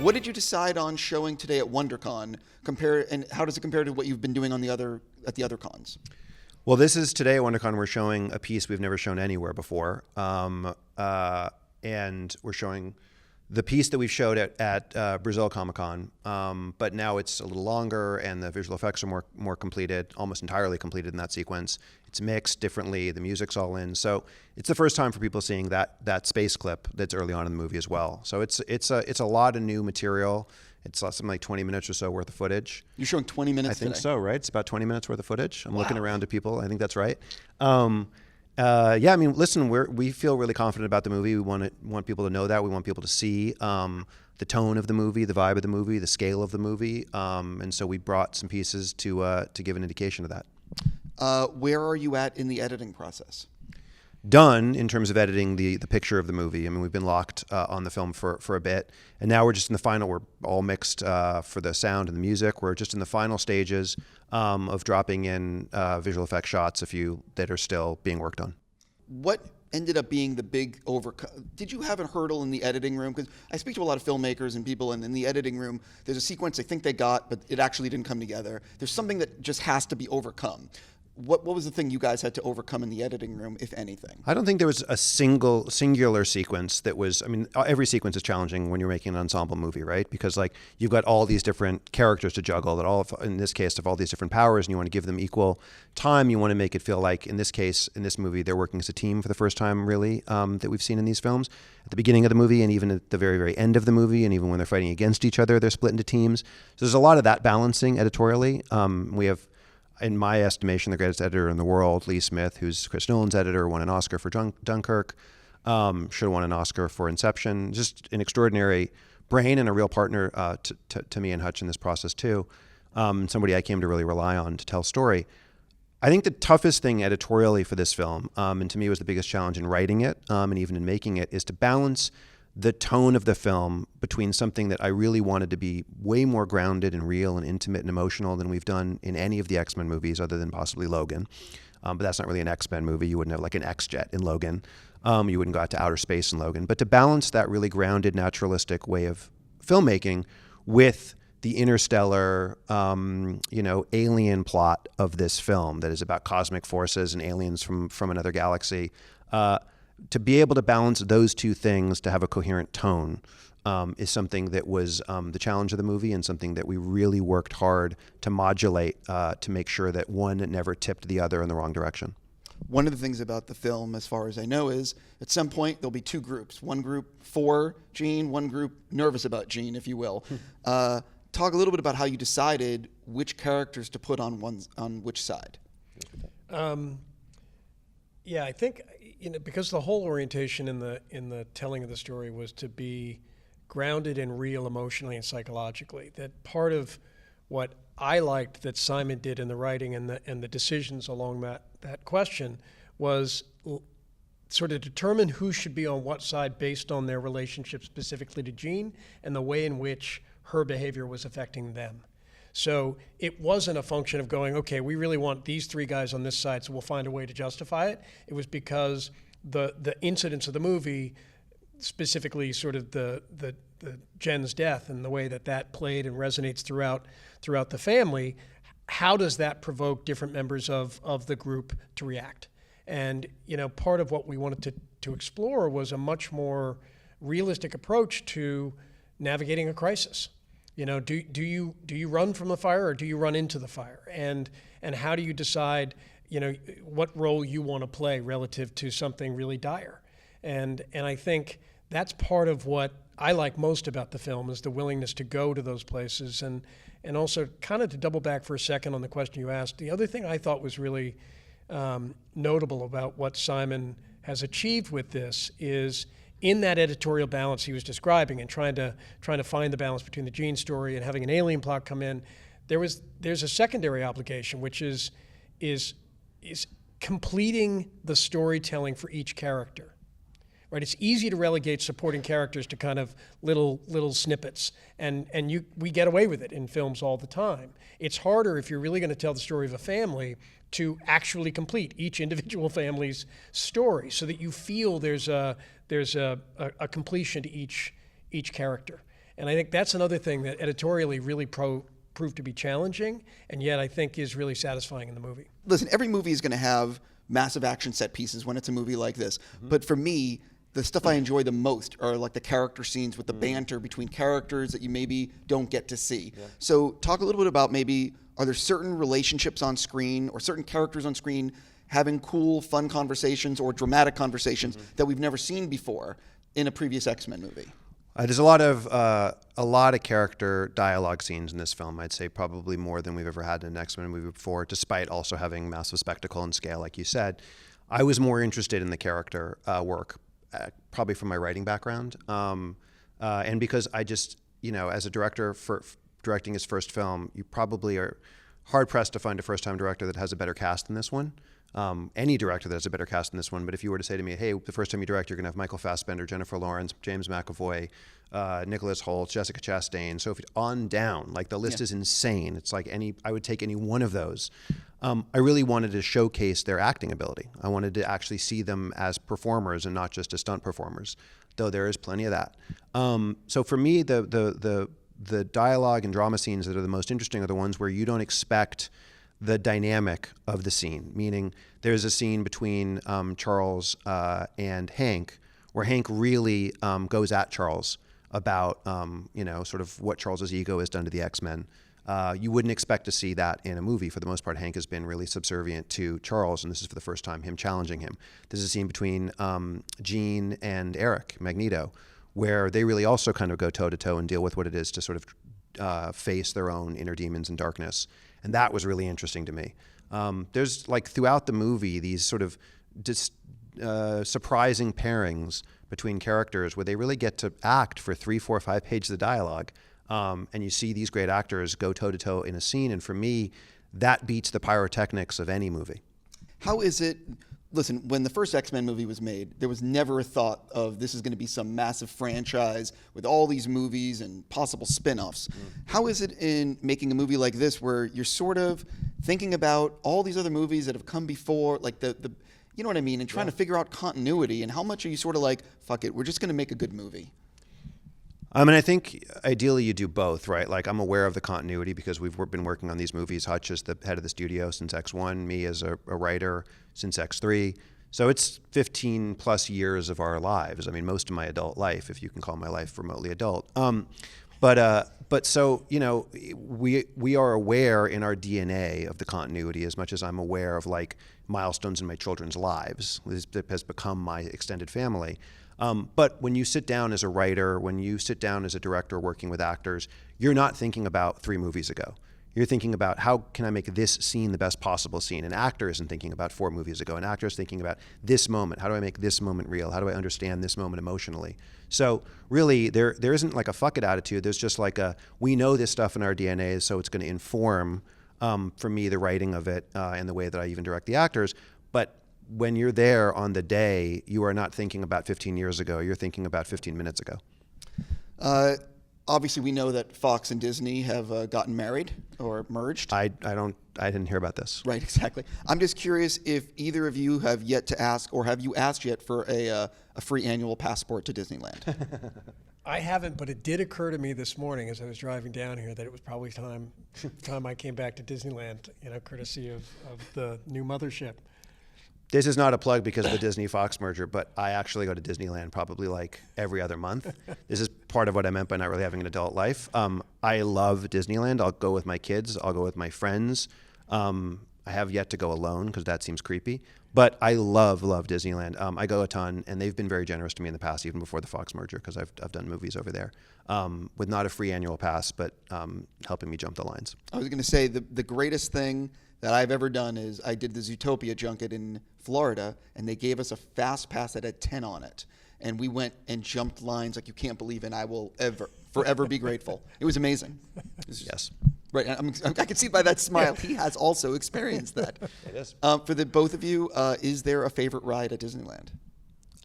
What did you decide on showing today at WonderCon? And how does it compare to what you've been doing on at the other cons? Well, this is today at WonderCon. We're showing a piece we've never shown anywhere before, and we're showing the piece that we've showed at Brazil Comic Con, but now it's a little longer, and the visual effects are more completed, almost entirely completed in that sequence. It's mixed differently. The music's all in, so it's the first time for people seeing that space clip that's early on in the movie as well. So it's a lot of new material. It's something like 20 minutes or so worth of footage. You're showing 20 minutes I think today. so, right? It's about 20 minutes worth of footage. I'm Wow. looking around to people. I think that's right. Yeah, I mean, listen, we feel really confident about the movie. We want people to know that. We want people to see the tone of the movie, the vibe of the movie, the scale of the movie. And so we brought some pieces to give an indication of that. Where are you at in the editing process? Done in terms of editing the picture of the movie. I mean, we've been locked on the film for a bit, and now we're just in the final. We're all mixed for the sound and the music. We're just in the final stages of dropping in visual effects shots, a few that are still being worked on. What ended up being the big overcome? Did you have a hurdle in the editing room? Because I speak to a lot of filmmakers and people, and in the editing room, there's a sequence they think they got, but it actually didn't come together. There's something that just has to be overcome. What was the thing you guys had to overcome in the editing room, if anything? I don't think there was a singular sequence that was, I mean, every sequence is challenging when you're making an ensemble movie, right? Because like you've got all these different characters to juggle in this case, of all these different powers, and you want to give them equal time. You want to make it feel like, in this case, in this movie, they're working as a team for the first time, really, that we've seen in these films. At the beginning of the movie, and even at the very, very end of the movie, and even when they're fighting against each other, they're split into teams. So there's a lot of that balancing editorially. We have, in my estimation, the greatest editor in the world, Lee Smith, who's Chris Nolan's editor, won an Oscar for Dunkirk, should have won an Oscar for Inception. Just an extraordinary brain and a real partner to me and Hutch in this process too. Somebody I came to really rely on to tell story. I think the toughest thing editorially for this film, and to me was the biggest challenge in writing it and even in making it, is to balance the tone of the film between something that I really wanted to be way more grounded and real and intimate and emotional than we've done in any of the X-Men movies other than possibly Logan. But that's not really an X-Men movie. You wouldn't have like an X-Jet in Logan. You wouldn't go out to outer space in Logan. But to balance that really grounded, naturalistic way of filmmaking with the interstellar, alien plot of this film that is about cosmic forces and aliens from another galaxy, to be able to balance those two things, to have a coherent tone, is something that was the challenge of the movie, and something that we really worked hard to modulate to make sure that one never tipped the other in the wrong direction. One of the things about the film, as far as I know, is at some point there'll be two groups. One group for Jean, one group nervous about Jean, if you will. Talk a little bit about how you decided which characters to put on which side. Yeah, I think because the whole orientation in the telling of the story was to be grounded and real emotionally and psychologically. That part of what I liked that Simon did in the writing and the decisions along that question was sort of determine who should be on what side based on their relationship specifically to Jean and the way in which her behavior was affecting them. So it wasn't a function of going, okay, we really want these three guys on this side, so we'll find a way to justify it. It was because the incidents of the movie, specifically sort of the Jen's death and the way that played and resonates throughout the family, how does that provoke different members of the group to react? And part of what we wanted to explore was a much more realistic approach to navigating a crisis. Do you run from the fire or do you run into the fire? And how do you decide, what role you want to play relative to something really dire? And I think that's part of what I like most about the film is the willingness to go to those places and also kind of to double back for a second on the question you asked. The other thing I thought was really notable about what Simon has achieved with this is in that editorial balance he was describing and trying to find the balance between the Jean story and having an alien plot come in, there's a secondary obligation, which is completing the storytelling for each character. Right? It's easy to relegate supporting characters to kind of little snippets, and we get away with it in films all the time. It's harder if you're really going to tell the story of a family to actually complete each individual family's story, so that you feel there's a completion to each character. And I think that's another thing that editorially really proved to be challenging, and yet I think is really satisfying in the movie. Listen, every movie is going to have massive action set pieces when it's a movie like this. But for me, the stuff I enjoy the most are like the character scenes with the banter between characters that you maybe don't get to see. So talk a little bit about maybe, are there certain relationships on screen or certain characters on screen having cool, fun conversations or dramatic conversations that we've never seen before in a previous X-Men movie? There's a lot of character dialogue scenes in this film. I'd say probably more than we've ever had in an X-Men movie before, despite also having massive spectacle and scale, like you said. I was more interested in the character work, probably from my writing background, and because I just, as a director for directing his first film, you probably are hard pressed to find a first-time director that has a better cast than this one. Any director that has a better cast than this one, but if you were to say to me, hey, the first time you direct, you're going to have Michael Fassbender, Jennifer Lawrence, James McAvoy, Nicholas Hoult, Jessica Chastain, Sophie, on down. Like, the list is insane. It's like I would take any one of those. I really wanted to showcase their acting ability. I wanted to actually see them as performers and not just as stunt performers, though there is plenty of that. So for me, the dialogue and drama scenes that are the most interesting are the ones where you don't expect the dynamic of the scene, meaning there's a scene between Charles and Hank where Hank really goes at Charles about, sort of what Charles's ego has done to the X-Men. You wouldn't expect to see that in a movie. For the most part, Hank has been really subservient to Charles, and this is for the first time him challenging him. There's a scene between Jean and Eric, Magneto, where they really also kind of go toe-to-toe and deal with what it is to sort of face their own inner demons and darkness. And that was really interesting to me. There's, like, throughout the movie, these sort of surprising pairings between characters where they really get to act for 3, 4, 5 pages of dialogue. And you see these great actors go toe-to-toe in a scene. And for me, that beats the pyrotechnics of any movie. How is it... Listen, when the first X-Men movie was made, there was never a thought of this is going to be some massive franchise with all these movies and possible spin-offs. How is it in making a movie like this where you're sort of thinking about all these other movies that have come before, like the you know what I mean, and trying to figure out continuity, and how much are you sort of like, fuck it, we're just going to make a good movie? I mean, I think ideally you do both, right? Like, I'm aware of the continuity because we've been working on these movies. Hutch is the head of the studio since X1, me as a writer since X3. So it's 15 plus years of our lives. I mean, most of my adult life, if you can call my life remotely adult. But so, we are aware in our DNA of the continuity as much as I'm aware of, like, milestones in my children's lives. It has become my extended family. But when you sit down as a writer, when you sit down as a director working with actors, you're not thinking about 3 movies ago. You're thinking about, how can I make this scene the best possible scene? An actor isn't thinking about 4 movies ago. An actor is thinking about this moment. How do I make this moment real? How do I understand this moment emotionally? So really, there isn't like a fuck it attitude. There's just like we know this stuff in our DNA, so it's going to inform, for me, the writing of it and the way that I even direct the actors. But when you're there on the day, you are not thinking about 15 years ago. You're thinking about 15 minutes ago. Obviously, we know that Fox and Disney have gotten married or merged. I didn't hear about this. Right, exactly. I'm just curious if either of you have yet to ask, or have you asked yet for a free annual passport to Disneyland? I haven't, but it did occur to me this morning as I was driving down here that it was probably time I came back to Disneyland, courtesy of the new mothership. This is not a plug because of the Disney-Fox merger, but I actually go to Disneyland probably like every other month. This is part of what I meant by not really having an adult life. I love Disneyland. I'll go with my kids. I'll go with my friends. I have yet to go alone because that seems creepy. But I love Disneyland. I go a ton, and they've been very generous to me in the past, even before the Fox merger, because I've done movies over there with not a free annual pass, but helping me jump the lines. I was going to say the greatest thing that I've ever done is I did the Zootopia junket in Florida, and they gave us a fast pass that had 10 on it. And we went and jumped lines like you can't believe, and I will forever be grateful. It was amazing. Yes. Right, I can see by that smile, he has also experienced that. It is. For the both of you, is there a favorite ride at Disneyland?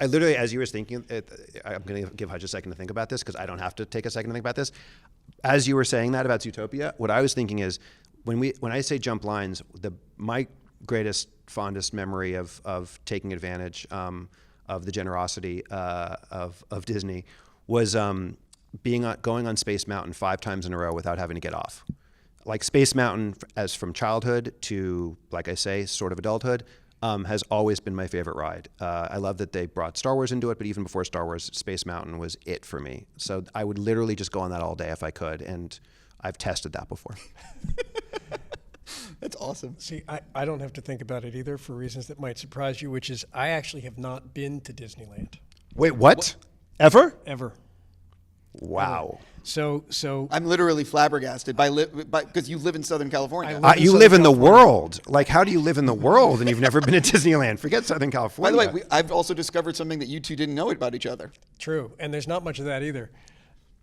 I literally, as you were thinking, I'm going to give Hutch a second to think about this because I don't have to take a second to think about this. As you were saying that about Zootopia, what I was thinking is, when I say jump lines, my greatest, fondest memory of taking advantage of the generosity of Disney was going on Space Mountain 5 times in a row without having to get off. Like Space Mountain, as from childhood to, like I say, sort of adulthood, has always been my favorite ride. I love that they brought Star Wars into it, but even before Star Wars, Space Mountain was it for me. So I would literally just go on that all day if I could, and I've tested that before. That's awesome. See, I don't have to think about it either for reasons that might surprise you, which is I actually have not been to Disneyland. Wait, what? Ever? Ever. Wow. So I'm literally flabbergasted because you live in Southern California. You live in the world. Like, how do you live in the world and you've never been to Disneyland? Forget Southern By California. the way, I've also discovered something that you two didn't know about each other. True, and there's not much of that either.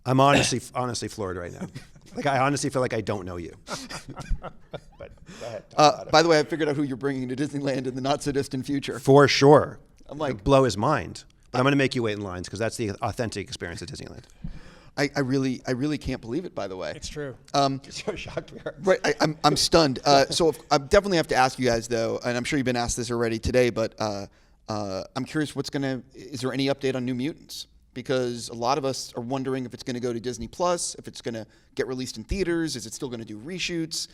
I'm honestly floored right now. Like, I honestly feel like I don't know you. But go ahead. By the way, I figured out who you're bringing to Disneyland in the not so distant future. For sure. I'm like, It'll blow his mind. But I'm going to make you wait in lines because that's the authentic experience at Disneyland. I really can't believe it. By the way, It's true. So shocked we are. Right, I'm stunned. So I definitely have to ask you guys though, and I'm sure you've been asked this already today, but I'm curious is there any update on New Mutants? Because a lot of us are wondering if it's going to go to Disney Plus, if it's going to get released in theaters, is it still going to do reshoots?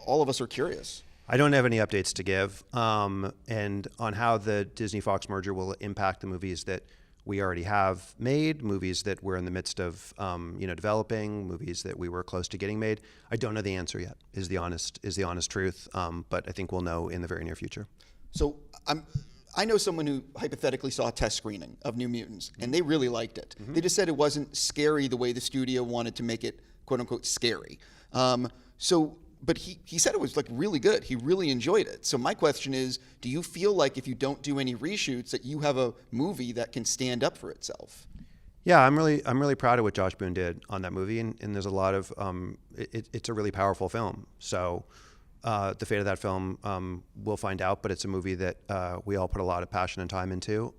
All of us are curious. I don't have any updates to give, and on how the Disney-Fox merger will impact the movies that we already have made, movies that we're in the midst of, developing, movies that we were close to getting made. I don't know the answer yet. Is the honest truth. But I think we'll know in the very near future. So I know someone who hypothetically saw a test screening of New Mutants, and they really liked it. Mm-hmm. They just said it wasn't scary the way the studio wanted to make it, quote unquote, scary. But he said it was like really good. He really enjoyed it. So my question is, do you feel like if you don't do any reshoots that you have a movie that can stand up for itself? Yeah, I'm really proud of what Josh Boone did on that movie, and there's a lot of it's a really powerful film. So the fate of that film we'll find out, but it's a movie that we all put a lot of passion and time into,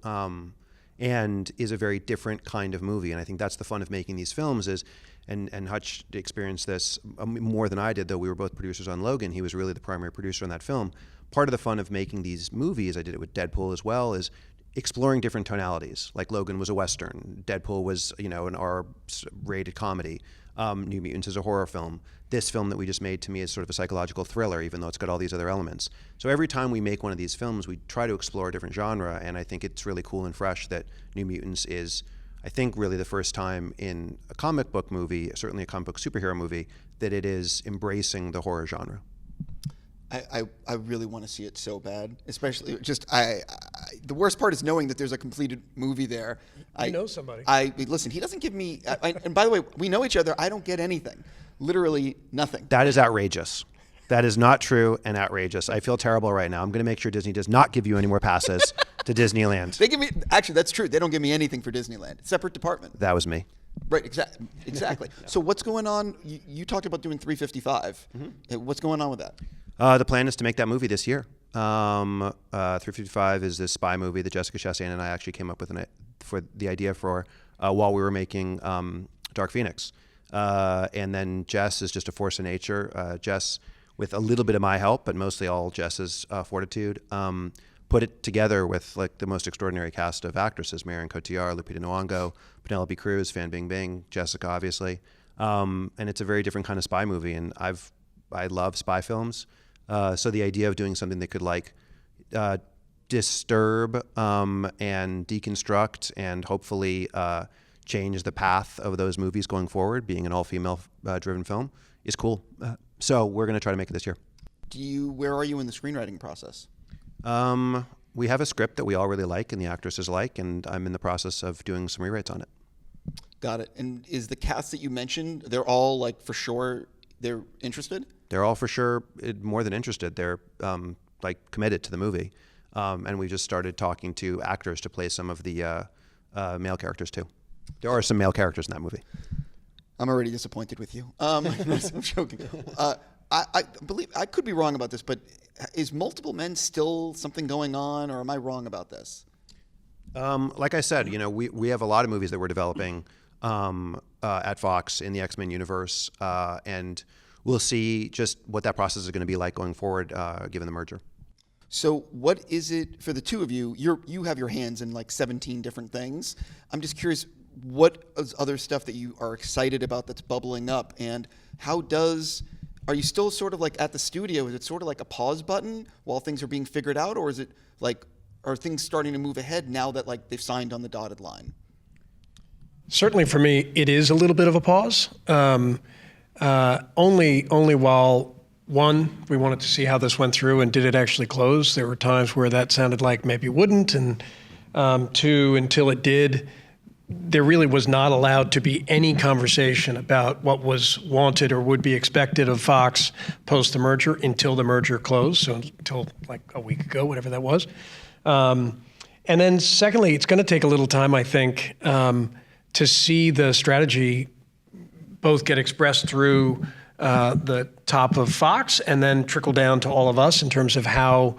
and is a very different kind of movie. And I think that's the fun of making these films is. And Hutch experienced this more than I did, though we were both producers on Logan. He was really the primary producer on that film. Part of the fun of making these movies, I did it with Deadpool as well, is exploring different tonalities. Like Logan was a Western. Deadpool was, an R-rated comedy. New Mutants is a horror film. This film that we just made to me is sort of a psychological thriller, even though it's got all these other elements. So every time we make one of these films, we try to explore a different genre, and I think it's really cool and fresh that New Mutants is, I think, really the first time in a comic book movie, certainly a comic book superhero movie, that it is embracing the horror genre. I really want to see it so bad, especially the worst part is knowing that there's a completed movie there. You know somebody. Listen, he doesn't give me, and by the way, we know each other. I don't get anything, literally nothing. That is outrageous. That is not true and outrageous. I feel terrible right now. I'm going to make sure Disney does not give you any more passes to Disneyland. They give me, actually, that's true. They don't give me anything for Disneyland. Separate department. That was me. Right, exactly. So what's going on? You talked about doing 355. Mm-hmm. What's going on with that? The plan is to make that movie this year. 355 is this spy movie that Jessica Chastain and I actually came up with for the idea for while we were making Dark Phoenix. And then Jess is just a force of nature. Jess, with a little bit of my help, but mostly all Jess's fortitude, put it together with like the most extraordinary cast of actresses: Marion Cotillard, Lupita Nyong'o, Penelope Cruz, Fan Bingbing, Jessica, obviously. And it's a very different kind of spy movie, and I love spy films. So the idea of doing something that could disturb and deconstruct and hopefully change the path of those movies going forward, being an all-female driven film, is cool. So we're going to try to make it this year. Where are you in the screenwriting process? We have a script that we all really like and the actresses like, and I'm in the process of doing some rewrites on it. Got it. And is the cast that you mentioned, they're all like for sure they're interested? They're all for sure more than interested. They're like committed to the movie. And we just started talking to actors to play some of the male characters too. There are some male characters in that movie. I'm already disappointed with you. I'm joking. I believe, I could be wrong about this, but is Multiple Men still something going on, or am I wrong about this? Like I said, we have a lot of movies that we're developing at Fox in the X-Men universe, and we'll see just what that process is going to be like going forward, given the merger. So what is it for the two of you? You have your hands in like 17 different things. I'm just curious, what is other stuff that you are excited about that's bubbling up, and are you still sort of like at the studio? Is it sort of like a pause button while things are being figured out, or is it like, are things starting to move ahead now that like they've signed on the dotted line? Certainly for me, it is a little bit of a pause. Only while, one, we wanted to see how this went through and did it actually close. There were times where that sounded like maybe it wouldn't, and two, until it did, there really was not allowed to be any conversation about what was wanted or would be expected of Fox post the merger until the merger closed, so until like a week ago, whatever that was. And then secondly, it's going to take a little time, I think, to see the strategy both get expressed through the top of Fox and then trickle down to all of us in terms of how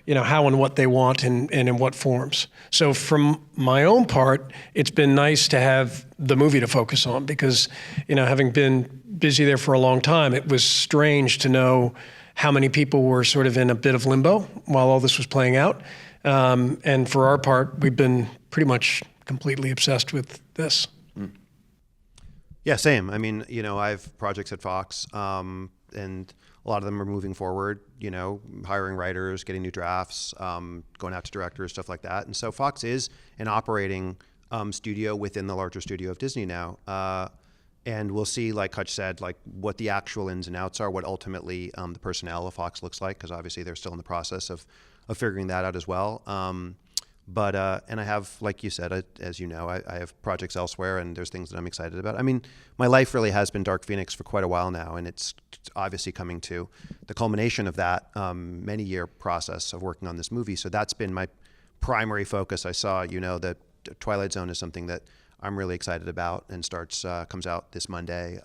and what they want and in what forms. So from my own part, it's been nice to have the movie to focus on because, having been busy there for a long time, it was strange to know how many people were sort of in a bit of limbo while all this was playing out. And for our part, we've been pretty much completely obsessed with this. Yeah, same. I mean, I have projects at Fox, and a lot of them are moving forward, hiring writers, getting new drafts, going out to directors, stuff like that. And so Fox is an operating studio within the larger studio of Disney now. And we'll see, like Hutch said, like what the actual ins and outs are, what ultimately the personnel of Fox looks like, because obviously they're still in the process of figuring that out as well. But I have, like you said, as you know, I have projects elsewhere, and there's things that I'm excited about. I mean, my life really has been Dark Phoenix for quite a while now, and it's obviously coming to the culmination of that many-year process of working on this movie. So that's been my primary focus. I saw, that Twilight Zone is something that I'm really excited about, and comes out this Monday,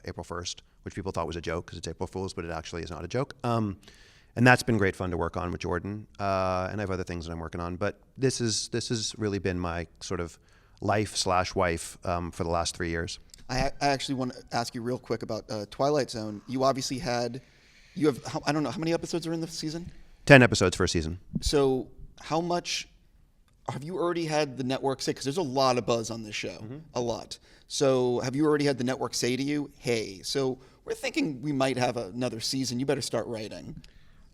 April 1st, which people thought was a joke because it's April Fool's, but it actually is not a joke. And that's been great fun to work on with Jordan. And I have other things that I'm working on. But this has really been my sort of life/wife for the last 3 years. I actually want to ask you real quick about Twilight Zone. You obviously I don't know, how many episodes are in the season? 10 episodes for a season. So how much have you already had the network say, because there's a lot of buzz on this show, a lot. So have you already had the network say to you, hey, so we're thinking we might have another season. You better start writing.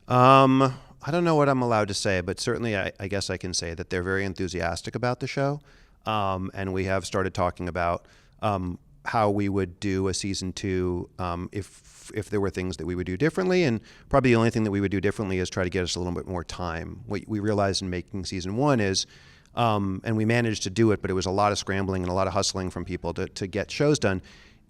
I don't know what I'm allowed to say, but certainly I guess I can say that they're very enthusiastic about the show. And we have started talking about how we would do a season 2 if there were things that we would do differently. And probably the only thing that we would do differently is try to get us a little bit more time. What we realized in making season 1 is, and we managed to do it, but it was a lot of scrambling and a lot of hustling from people to get shows done.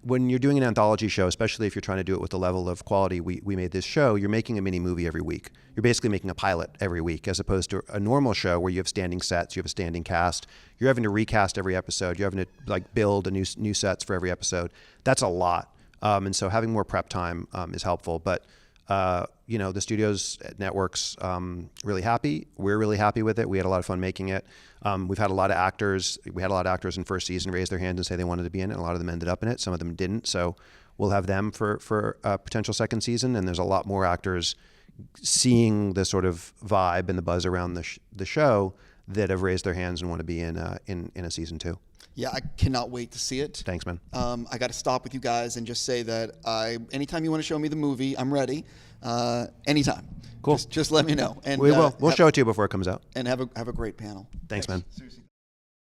When you're doing an anthology show, especially if you're trying to do it with the level of quality we made this show, you're making a mini movie every week. You're basically making a pilot every week, as opposed to a normal show where you have standing sets, you have a standing cast. You're having to recast every episode. You're having to build a new sets for every episode. That's a lot, and so having more prep time is helpful. But the studios, networks, really happy. We're really happy with it. We had a lot of fun making it. We've had a lot of actors. We had a lot of actors in first season raise their hands and say they wanted to be in it. A lot of them ended up in it. Some of them didn't. So we'll have them for a potential second season. And there's a lot more actors seeing the sort of vibe and the buzz around the show that have raised their hands and want to be in a season 2. Yeah, I cannot wait to see it. Thanks, man. I got to stop with you guys and just say that anytime you want to show me the movie, I'm ready. Anytime. Cool. Just let me know. And we will. We'll show it to you before it comes out. And have a great panel. Thanks, man. Seriously.